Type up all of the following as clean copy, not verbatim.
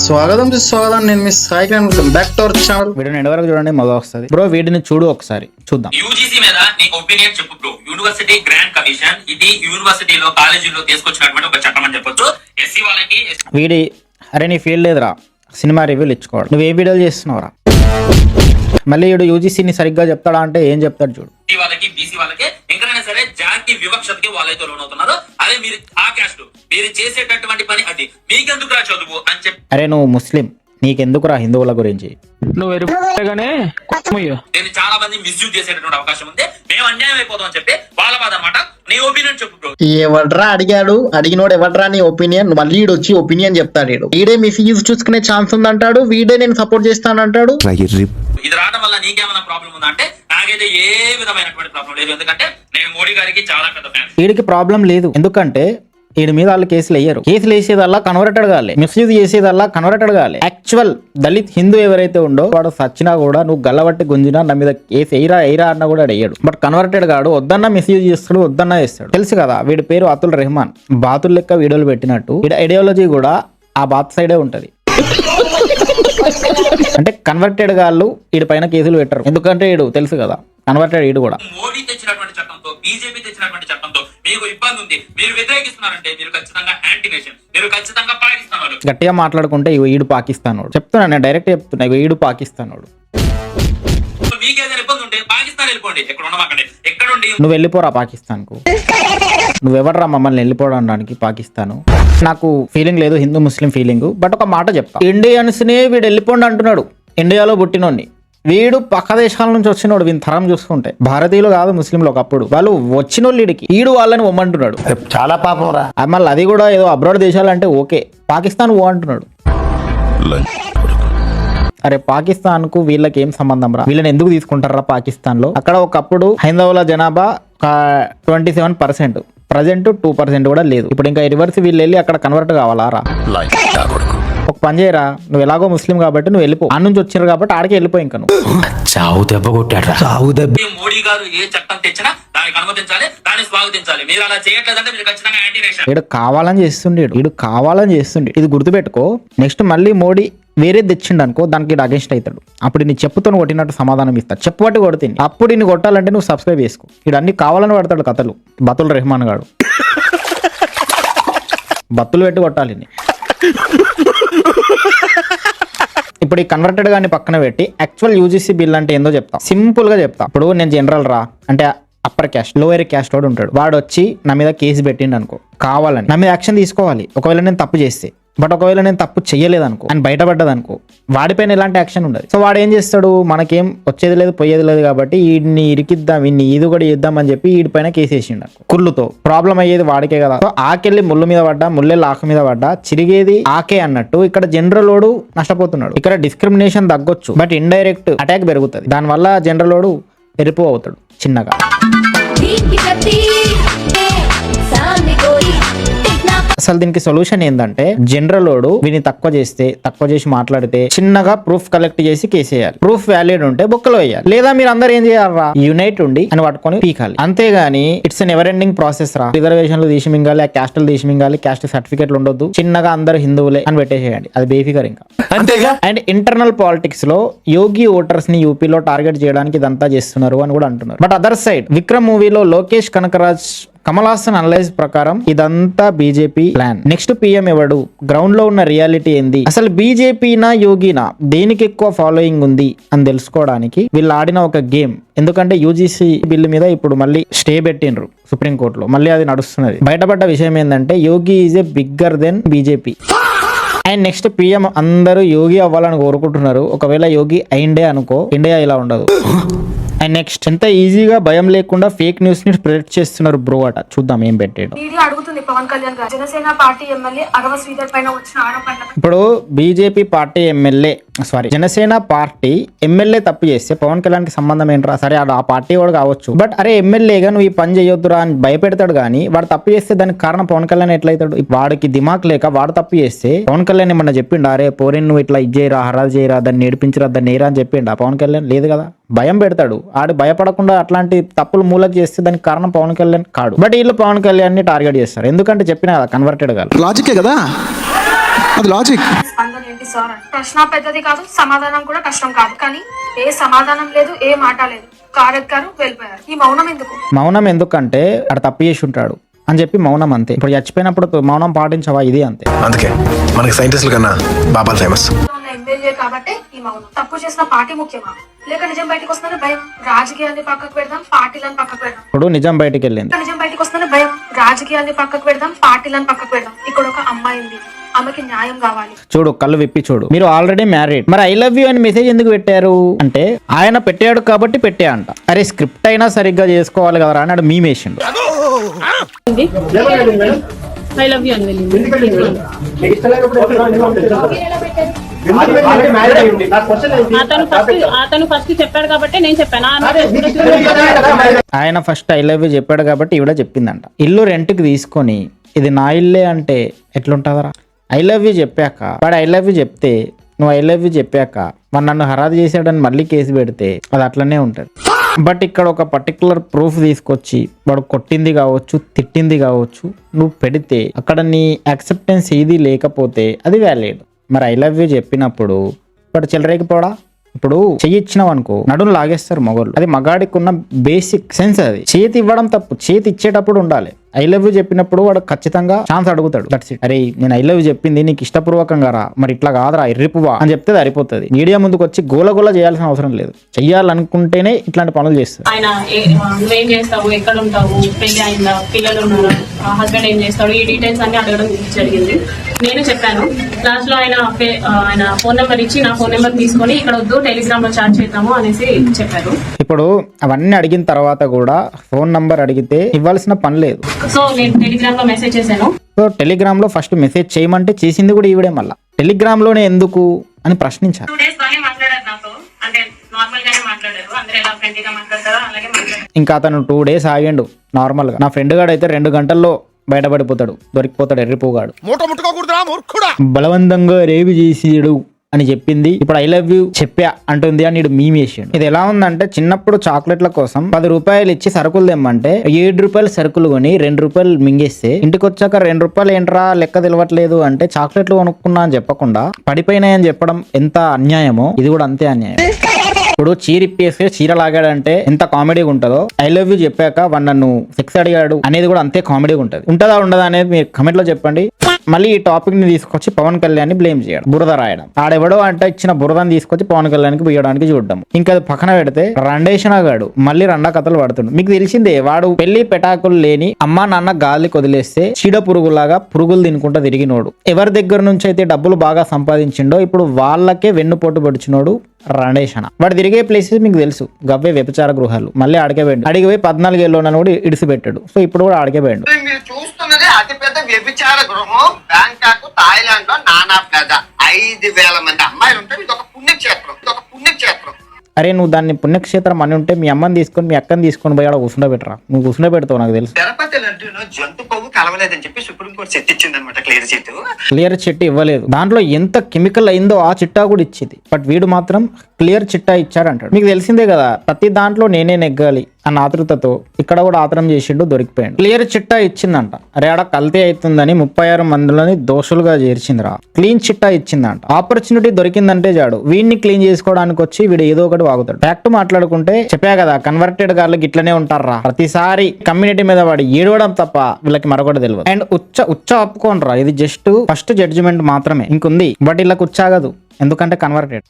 స్వాగతం నేను మీ Sai back to our channel. వీడియోని ఎండ్ వరకు చూడండి, మజా వస్తుంది. బ్రో వీడిని చూడు ఒకసారి చూద్దాం. యూజీసీ మీద నీ ఒపీనియన్ చెప్పు బ్రో. యూనివర్సిటీ గ్రాంట్ కమిషన్ ఇది యూనివర్సిటీలో కాలేజీలో తీసుకొచ్చినటువంటి ఒక చట్టం అని చెప్పొచ్చు. ఎస్సీ వాళ్ళకి వీడి అరే నీ ఫీల్డ్ లేదురా, సినిమా రివ్యూలు ఇచ్చుకోవాలి. నువ్వు ఏ వీడియోలు చేస్తున్నావురా? మళ్ళీ వీడు యూజీసీని సరిగ్గా చెప్తాడా అంటే ఏం చెప్తాడు చూడు. వాళ్ళకి బీసీ వాళ్ళకి ఎక్కడైనా సరే జాతి వివక్షతకి వాళ్ళైతే లోన్ అవుతున్నారు. అదే మీరు ఆ క్యాస్ట్ మీరు చేసేటటువంటి పని అది మీకెందుకురా చదువు అని చెప్పి. అరే నువ్వు ముస్లిం, నీకెందుకురా హిందువుల గురించి? దీన్ని చాలా మంది మిస్యూజ్ చేసేటటువంటి అవకాశం ఉంది. మేము అన్యాయం అయిపోతాం అని చెప్పి వాళ్ళ బాధ అన్నమాట. నీ ఒపీనియన్ చెప్పు బ్రో. ఎవడ్రా అడిగాడు, అడిగినోడు ఎవడ్రా నీ ఒపీనియన్? మళ్ళీ ఈడు వచ్చి ఒపీనియన్ చెప్తాడు. వీడే మీ ఫీజు చూసుకునే ఛాన్స్ ఉందంటాడు, వీడే నేను సపోర్ట్ చేస్తానంటాడు. ఇది రావడం వల్ల నీకేమైనా ప్రాబ్లం ఉందా అంటే నాకైతే ఏ విధమైనటువంటి ప్రాబ్లం లేదు. ఎందుకంటే నేను మోడీ గారికి చాలా పెద్ద ఫ్యాన్. వీడికి ప్రాబ్లం లేదు, ఎందుకంటే వీడి మీద వాళ్ళు కేసులు వేయరు. కేసులు వేసేదల్లా కన్వర్టెడ్ కాలే, మిస్యూజ్ చేసేదల్లా కన్వర్టెడ్ కాలే. యాక్చువల్ దళిత్ హిందూ ఎవరైతే ఉండో వాడు సచ్చినా కూడా నువ్వు గల్లబట్టి గుంజినా నా మీద కేసు ఎయిరా అన్నా కూడా అడిగాడు. బట్ కన్వర్టెడ్ గాడు వద్దన్నా మిస్యూజ్ చేస్తాడు, వద్దన్నా చేస్తాడు. తెలుసు కదా వీడి పేరు అతుల్ రెహమాన్. బాతుల్ లెక్క వీడియోలు పెట్టినట్టు వీడి ఐడియాలజీ కూడా ఆ బాత్ సైడే ఉంటది. అంటే కన్వర్టెడ్ గాళ్ళు వీడి పైన కేసులు పెట్టరు, ఎందుకంటే వీడు తెలుసు కదా కన్వర్టెడ్. వీడు కూడా మోడీ తెచ్చినటువంటి చట్టంతో బీజేపీ తెచ్చినటువంటి చట్టంతో మీకు ఇబ్బంది ఉంది, మీరు వ్యతిరేకిస్తున్నారంటే మీరు ఖచ్చితంగా యాంటీ నేషన్, మీరు ఖచ్చితంగా పాకిస్తాన్ వాళ్ళు. గట్టిగా మాట్లాడుకుంటే ఈడు పాకిస్తాన్ వాడు. చెప్తున్నా నేను డైరెక్ట్ చెప్తున్నా, ఈడు పాకిస్తాన్ వాడు. మీకేదైనా ఇబ్బంది ఉంటే పాకిస్తాన్ వెళ్ళిపోండి, ఎక్కడ ఉండమాకండి. ఎక్కడుండి నువ్వు వెళ్ళిపోరా పాకిస్తాన్ కు. నువ్వెవర్రా మమ్మల్ని వెళ్ళిపోవడానికి పాకిస్తాను? నాకు ఫీలింగ్ లేదు, హిందూ ముస్లిం ఫీలింగ్. బట్ ఒక మాట చెప్తా, ఇండియన్స్ ని వీడు వెళ్ళిపోండి అంటున్నాడు. ఇండియాలో పుట్టినోడిని, వీడు పక్క దేశాల నుంచి వచ్చినోడు. వీని తరం చూసుకుంటే భారతీయులు కాదు ముస్లింలు ఒకప్పుడు, వాళ్ళు వచ్చినోళ్ళు వీడికి. ఈడు వాళ్ళని ఒమ్మంటున్నాడు. చాలా పాపం రా. మళ్ళీ అది కూడా ఏదో అబ్రాడ్ దేశాలు అంటే ఓకే, పాకిస్తాన్ ఓ అంటున్నాడు. అరే పాకిస్తాన్ కు వీళ్ళకి ఏం సంబంధం రా? వీళ్ళని ఎందుకు తీసుకుంటారా పాకిస్తాన్ లో? అక్కడ ఒకప్పుడు హైందవుల జనాభా 27%, ప్రజెంట్ 2% కూడా లేదు. ఇప్పుడు ఇంకా రివర్స్ వీళ్ళు వెళ్ళి అక్కడ కన్వర్ట్ కావాలా రా? ఒక పని చేయరా, నువ్వు ఎలాగో ముస్లిం కాబట్టి నువ్వు వెళ్ళిపో. ఆ నుంచి వచ్చారు కాబట్టి ఆడికి వెళ్ళిపో. ఇంకా నువ్వు చావు దెబ్బ కొట్టాడు. మోడీ గారు ఏ చట్టం తెచ్చినా దానికి అనుమతించాలి, దాన్ని స్వాగతించాలి. మీరు అలా చేయట్లేదంటే మీరు ఖచ్చితంగా యాంటీ నేషన్. వీడు కావాలని చేస్తుండే. ఇది గుర్తుపెట్టుకో. నెక్స్ట్ మళ్ళీ మోడీ వేరే తెచ్చిండు అనుకో, దానికి అగెన్స్ట్ అవుతాడు. అప్పుడు నీ చెప్పుతో కొట్టినట్టు సమాధానం ఇస్తాడు. చెప్పు పట్టి కొడుతుంది. అప్పుడు ఇన్ని కొట్టాలంటే నువ్వు సబ్స్క్రైబ్ చేసుకో. వీడు అన్ని కావాలని పడతాడు కథలు. బతుల్ రెహమాన్ గాడు బత్తులు పెట్టి కొట్టాలి. ఇప్పుడు ఈ కన్వర్టెడ్ గాని పక్కన పెట్టి యాక్చువల్ యూజీసీ బిల్ అంటే ఏందో చెప్తా, సింపుల్ గా చెప్తా. ఇప్పుడు నేను జనరల్ రా అంటే అప్పర్ క్యాస్ట్ లోయర్ క్యాస్ట్ వాడు ఉంటాడు. వాడు వచ్చి నా మీద కేసు పెట్టిండు అనుకో, కావాలని నా మీద యాక్షన్ తీసుకోవాలి. ఒకవేళ నేను తప్పు చేస్తే, బట్ ఒకవేళ నేను తప్పు చెయ్యలేదు అనుకో, అని బయటపడ్డది అనుకో, వాడిపైన ఎలాంటి యాక్షన్ ఉండదు. సో వాడు ఏం చేస్తాడు, మనకేం వచ్చేది లేదు పోయేది లేదు కాబట్టి వీడిని ఇరికిద్దాం, వీడిని ఇది కూడా ఇద్దాం అని చెప్పి వీడి పైన కేసు వేసిండు. కుళ్ళుతో ప్రాబ్లం అయ్యేది వాడికే కదా. సో ఆకెళ్ళి ముళ్ళు మీద పడ్డా, ముళ్ళెళ్ళి ఆకు మీద పడ్డా, చిరిగేది ఆకే అన్నట్టు ఇక్కడ జనరల్ ఓడు నష్టపోతున్నాడు. ఇక్కడ డిస్క్రిమినేషన్ తగ్గొచ్చు, బట్ ఇండైరెక్ట్ అటాక్ పెరుగుతుంది. దానివల్ల జనరల్ ఓడు ఎరుపు అవుతాడు చిన్నగా. అసలు దీనికి సొల్యూషన్ ఏంటంటే జనరల్ ఓడు వీని తక్కువ చేసి మాట్లాడితే చిన్నగా ప్రూఫ్ కలెక్ట్ చేసి కేసేయాలి. ప్రూఫ్ వ్యాలిడ్ ఉంటే బొక్కలో వేయాలి. లేదా మీరు అందరు ఏం చేయాలరా, యూనైట్ ఉండి అని పట్టుకొని పీకాలి. అంతేగాని ఇట్స్ నెవర్ ఎండింగ్ ప్రాసెస్ రా. రిజర్వేషన్లు తీసి మింగాలి, ఆ క్యాస్టులు తీసి మింగాలి, క్యాస్ట్ సర్టిఫికేట్లు ఉండొద్దు, చిన్నగా అందరు హిందువులే అని పెట్టేసేయండి. అది బేఫికర్ ఇంకా. అండ్ ఇంటర్నల్ పాలిటిక్స్ లో యోగి ఓటర్స్ ని యూపీలో టార్గెట్ చేయడానికి ఇదంతా చేస్తున్నారు అని కూడా అంటున్నారు. బట్ అదర్ సైడ్ విక్రమ్ మూవీలో లోకేష్ కనకరాజ్ కమల్ హాసన్ అనలైజ్ ప్రకారం ఇదంతా బీజేపీ ప్లాన్. నెక్స్ట్ పీఎం ఎవడు, గ్రౌండ్ లో ఉన్న రియాలిటీ ఏంది, అసలు బీజేపీనా యోగినా దేనికి ఎక్కువ ఫాలోయింగ్ ఉంది అని తెలుసుకోవడానికి వీళ్ళు ఆడిన ఒక గేమ్. ఎందుకంటే యూజీసీ బిల్లు మీద ఇప్పుడు మళ్ళీ స్టే పెట్టిండ్రు సుప్రీంకోర్టులో, మళ్ళీ అది నడుస్తున్నది. బయటపడ్డ విషయం ఏంటంటే Yogi is a bigger than BJP. And next PM అందరూ యోగి అవ్వాలని కోరుకుంటున్నారు. ఒకవేళ యోగి అయిండే అనుకో, ఇండియా ఇలా ఉండదు. అండ్ నెక్స్ట్ ఎంత ఈజీగా భయం లేకుండా ఫేక్ న్యూస్ ని స్ప్రెడ్ చేస్తున్నారు బ్రో అట. చూద్దాం ఏం పెట్టాడు. ఇప్పుడు BJP party MLA Janasena party MLA తప్పు చేస్తే పవన్ కళ్యాణ్ కి సంబంధం ఏంట్రా? సరే ఆ పార్టీ వాడు కావచ్చు, బట్ అరే ఎమ్మెల్యేగా నువ్వు ఈ పని చేయొద్దురా అని భయపెడతాడు. కానీ వాడు తప్పు చేస్తే దానికి కారణం పవన్ కళ్యాణ్ ఎట్లయితాడు? వాడికి దిమాక్ లేక వాడు తప్పు చేస్తే పవన్ కళ్యాణ్ ఏమన్నా చెప్పిండు, అరే పోరిని నువ్వు ఇట్లా ఇది చేయరా, హరాజ్ చేయరా, దాన్ని నేర్పించరా, దాన్ని నేరా అని చెప్పిండు ఆ పవన్ కళ్యాణ్? లేదు కదా, భయం పెడతాడు. ఆడు భయపడకుండా అట్లాంటి తప్పులు మూలక చేస్తే దానికి కారణం పవన్ కళ్యాణ్ కాడు. బట్ వీళ్ళు పవన్ కళ్యాణ్ ని టార్గెట్ చేస్తారు. ఎందుకంటే చెప్పిన కదా కన్వర్టెడ్ గా లాజికే కదా. అది లాజిక్. స్పందన ఏంటి సార్ అని. ప్రశ్న పెద్దది కాదు, సమాధానం కూడా కష్టం కాదు, కానీ ఏ సమాధానం లేదు, ఏ మాట లేదు. కారు ఎక్కారు, వెళ్ళిపోయారు. ఈ మౌనం ఎందుకు? మౌనం ఎందుకంటే అక్కడ తప్పు చేసి ఉంటాడు అని చెప్పి మౌనం అంతే. ఇప్పుడు చచ్చిపోయినప్పుడు మౌనం పాటించవా, ఇది అంతే. అందుకే మనకి సైంటిస్టుల కన్నా బాబాలు ఫేమస్. ఎమ్మెల్యే కాబట్టి ఈ మౌనం. తప్పు చేసిన పార్టీ ముఖ్యమా, లేక నిజం బయటకు వస్తుందని భయం? రాజకీయాన్ని పక్కకు పెడదాం, పార్టీలను పక్కకు పెడదాం. ఇప్పుడు నిజం బయటికి వెళ్ళింది. నిజం బయటకు వస్తుందని భయం, రాజకీయాన్ని పక్కకు పెడదాం, పార్టీలను పక్కకు పెడదాం. ఇక్కడ ఒక అమ్మాయి ఉంది, ఆమెకి న్యాయం కావాలి. చూడు, కళ్ళు విప్పి చూడు. మీరు ఆల్రెడీ మ్యారీడ్, మరి ఐ లవ్ యూ అని మెసేజ్ ఎందుకు పెట్టారు అంటే ఆయన పెట్టాడు కాబట్టి పెట్టే అంట. అరే స్క్రిప్ట్ అయినా సరిగ్గా చేసుకోవాలి కదా అన్నాడు, మీమేసిండు. ఐ లవ్ యూ అని వెళ్ళింది. అతను ఫస్ట్ చెప్పాడు కాబట్టి నేను చెప్పాను. ఆయన ఫస్ట్ ఐ లవ్ యూ చెప్పాడు కాబట్టి ఈవిడ చెప్పిందంట. ఇల్లు రెంట్కి తీసుకొని ఇది నా ఇల్లే అంటే ఎట్లుంటుందరా? ఐ లవ్ యూ చెప్పాక వాడు ఐ లవ్ యూ చెప్తే, నువ్వు ఐ లవ్ యూ చెప్పాక వాడు నన్ను హరాదు చేసాడని మళ్ళీ కేసు పెడితే అది అట్లనే ఉంటుంది. బట్ ఇక్కడ ఒక పర్టికులర్ ప్రూఫ్ తీసుకొచ్చి వాడు కొట్టింది కావచ్చు, తిట్టింది కావచ్చు, నువ్వు పెడితే అక్కడ నీ యాక్సెప్టెన్స్ ఏది లేకపోతే అది వ్యాలిడ్. మరి ఐ లవ్ యూ చెప్పినప్పుడు వాడు చెలరేకపోవడా? ఇప్పుడు చెయ్యి ఇచ్చినావు అనుకో, నడును లాగేస్తారు మగోళ్ళు. అది మగాడికి ఉన్న బేసిక్ సెన్స్. అది చేతి ఇవ్వడం తప్పు, చేతి ఇచ్చేటప్పుడు ఉండాలి. ఐ లవ్ యూ చెప్పినప్పుడు వాడు ఖచ్చితంగా ఛాన్స్ అడుగుతాడు. That's it. అరే నేను ఐ లవ్ యూ చెప్పింది నీకు ఇష్టపూర్వకంగా రా, మరి ఇట్లా కాదురా ఎర్రిపువా అని చెప్తే సరిపోతుంది. మీడియా ముందుకు వచ్చి గోల చేయాల్సిన అవసరం లేదు. చెయ్యాలనుకుంటేనే ఇట్లాంటి పనులు చేస్తారు. ఆయన నువ్వేం చేస్తావు, ఎక్కడ ఉంటావు, పెళ్లి అయిందా, పిల్లలు ఉన్నారు, హస్బెండ్ ఏం చేస్తాడు, ఈ డీటెయిల్స్ అన్ని అడగడం జరిగింది. నేను చెప్పాను. లాస్ట్ లో ఆయన ఫోన్ నెంబర్ ఇచ్చి నా ఫోన్ నెంబర్ తీసుకొని ఇక్కడ వద్దు, టెలిగ్రామ్ లో చాట్ చేద్దాము అనేసి చెప్పారు. ఇప్పుడు అవన్నీ అడిగిన తర్వాత కూడా ఫోన్ నంబర్ అడిగితే ఇవ్వాల్సిన పని లేదు. సో నేను టెలిగ్రామ్ లో మెసేజ్ చేశాను. సో టెలిగ్రామ్ లో ఫస్ట్ మెసేజ్ చేయమంటే చేసింది కూడా ఈవిడే. మళ్ళా టెలిగ్రామ్ లోనే ఎందుకు అని ప్రశ్నించారు. 2 days బాగానే మాట్లాడారు నాతో, అంటే నార్మల్ గానే మాట్లాడారు. అందరూ ఎలా ఫ్రెండ్లీగా మాట్లాడతారో అలాగే మాట్లాడారు. ఇంకా అతను 2 days ఆగిండు నార్మల్ గా. నా ఫ్రెండ్ గాడు అయితే 2 గంటల్లో బయటపడిపోతాడు, దొరికిపోతాడు ఎర్రిపోగాడు. బలవంతంగా రేపు చేసిడు అని చెప్పింది. ఇప్పుడు ఐ లవ్ యూ చెప్పా అంటుంది అని మీమేసాడు. ఇది ఎలా ఉందంటే, చిన్నప్పుడు చాక్లెట్ల కోసం 10 రూపాయలు ఇచ్చి సరుకులు తెమ్మంటే 7 రూపాయలు సరుకులు కొని 2 రూపాయలు మింగేస్తే, ఇంటికి వచ్చాక 2 రూపాయలు ఏంట్రా లెక్క తెలియట్లేదు అంటే చాక్లెట్లు కొనుక్కున్నా అని చెప్పకుండా పడిపోయినాయని చెప్పడం ఎంత అన్యాయమో ఇది కూడా అంతే అన్యాయం. ఇప్పుడు చీరిప్పేస్తే చీర లాగాడంటే ఎంత కామెడీగా ఉంటుందో, ఐ లవ్ యూ చెప్పాక వాడు నన్ను సెక్స్ అడిగాడు అనేది కూడా అంతే కామెడీగా ఉంటుంది. ఉంటుందా ఉండదా అనేది మీరు కమెంట్ లో చెప్పండి. మళ్ళీ ఈ టాపిక్ ని తీసుకొచ్చి పవన్ కళ్యాణ్ ని బ్లేమ్ చేయడం, బురద రాయడం. ఆడెవడో అంటే ఇచ్చిన బురదని తీసుకొచ్చి పవన్ కళ్యాణ్ కి పోయడానికి చూడడం. ఇంకా అది పక్కన పెడితే రండేషణ గాడు మళ్ళీ రండా కథలు పడుతుండు. మీకు తెలిసిందే, వాడు పెళ్లి పెటాకులు లేని అమ్మా నాన్న గాలికి వదిలేస్తే చీడ పురుగులాగా పురుగులు తినుకుంటా తిరిగినోడు. ఎవరి దగ్గర నుంచి అయితే డబ్బులు బాగా సంపాదించిండో ఇప్పుడు వాళ్ళకే వెన్నుపోటు పడిచినోడు రండేషణ. వాడు తిరిగే ప్లేసెస్ మీకు తెలుసు, గవ్వే వ్యభిచార గృహాలు. మళ్ళీ అడిగిపోయాడు, అడిగిపోయి 14 ఏళ్ళలోనని కూడా ఇడిసిపెట్టాడు. సో ఇప్పుడు కూడా అడిగిపోయాడు. మీరు చూస్తున్నది అతిపెద్ద వ్యభిచార గృహం బ్యాంకాక్, థాయిలాండ్ లో నానా ప్లాజా. 5,000 మంది అమ్మాయిలు ఉంటారు. ఇది ఒక పుణ్యక్షేత్రం, ఇది ఒక పుణ్యక్షేత్రం. అరే నువ్వు దాన్ని పుణ్యక్షేత్రం అని ఉంటే మీ అమ్మని తీసుకొని మీ అక్కని తీసుకొని పోయి ఆడ కూర్చుండ పెట్టరా. నువ్వు కూర్చుండ పెడతావు నాకు తెలుసు. తిరుపతి లడ్డూలో జంతు కొవ్వు కలవలేదని చెప్పి సుప్రీంకోర్టు సెట్ ఇచ్చింది అనమాట, క్లియర్ చిట్. క్లియర్ చిట్ ఇవ్వలేదు, దాంట్లో ఎంత కెమికల్ అయిందో ఆ చిట్టా కూడా ఇచ్చింది. బట్ వీడు మాత్రం క్లియర్ చిట్టా ఇచ్చారంటాడు. మీకు తెలిసిందే కదా, ప్రతి దాంట్లో నేనే నెగ్గాలి అన్న ఆతృతతో ఇక్కడ కూడా ఆతరం చేసిండు, దొరికిపోయాడు. క్లియర్ చిట్టా ఇచ్చిందంట. అరే ఆడ కల్తీ అవుతుందని 36 మందిలోని దోషులుగా చేర్చిందిరా. క్లీన్ చిట్టా ఇచ్చిందంట. ఆపర్చునిటీ దొరికిందంటే జాడు వీడిని క్లీన్ చేసుకోవడానికి వచ్చి వీడు ఏదో ఒకటి వాగుతాడు. ఫ్యాక్ట్ మాట్లాడుకుంటే చెప్పా కదా, కన్వర్టెడ్ గాళ్ళకి ఇట్లనే ఉంటారా. ప్రతిసారి కమ్యూనిటీ మీద వాడు ఏడవడం తప్ప వీళ్ళకి మరొకటి తెలియదు. అండ్ ఉచ్చ ఒప్పుకోనరా, ఇది జస్ట్ ఫస్ట్ జడ్జిమెంట్ మాత్రమే, ఇంకుంది. బట్ వీళ్ళకి ఉచ్చాగదు, ఎందుకంటే కన్వర్టెడ్.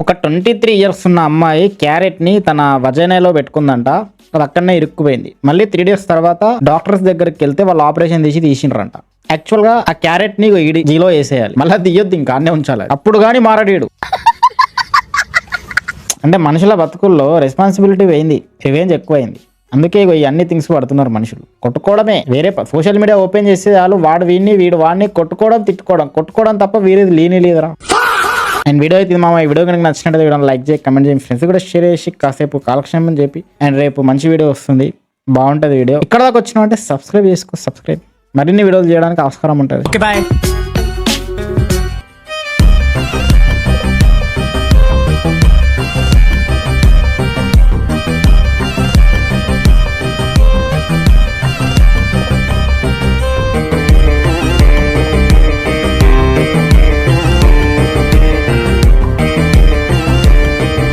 ఒక 23 years ఉన్న అమ్మాయి క్యారెట్ ని తన వజైనాలో పెట్టుకుందంట. అది అక్కడనే ఇరుక్కుపోయింది. మళ్ళీ 3 days తర్వాత డాక్టర్స్ దగ్గరికి వెళ్తే వాళ్ళు ఆపరేషన్ తీసిండ్రంట. యాక్చువల్ గా ఆ క్యారెట్ ని జీలో వేసేయాలి, మళ్ళీ తీయొద్దు, ఇంకా అన్నే ఉంచాలి. అప్పుడు కానీ మారడీడు. అంటే మనుషుల బతుకుల్లో రెస్పాన్సిబిలిటీ పోయింది, రివెంజ్ ఎక్కువైంది. అందుకే ఇవన్నీ థింగ్స్ పడుతున్నారు మనుషులు. కొట్టుకోవడమే వేరే, సోషల్ మీడియా ఓపెన్ చేస్తే వాళ్ళు వాడు వీడిని వీడు వాడిని కొట్టుకోవడం కొట్టుకోవడం తప్ప వేరేది లేని లేదురా. అండ్ వీడియో అయితే మామ, ఈ వీడియో కనుక నచ్చినట్టు వీడియో లైక్ చేసి కమెంట్ చేయండి, ఫ్రెండ్స్ కూడా షేర్ చేసి కాసేపు కాలక్షేమం చెప్పి. అండ్ రేపు మంచి వీడియో వస్తుంది, బాగుంటుంది వీడియో. ఇక్కడ దాకా వచ్చినా అంటే సబ్స్క్రైబ్ మరిన్ని వీడియోలు చేయడానికి ఆస్కారం ఉంటుంది. Okay bye.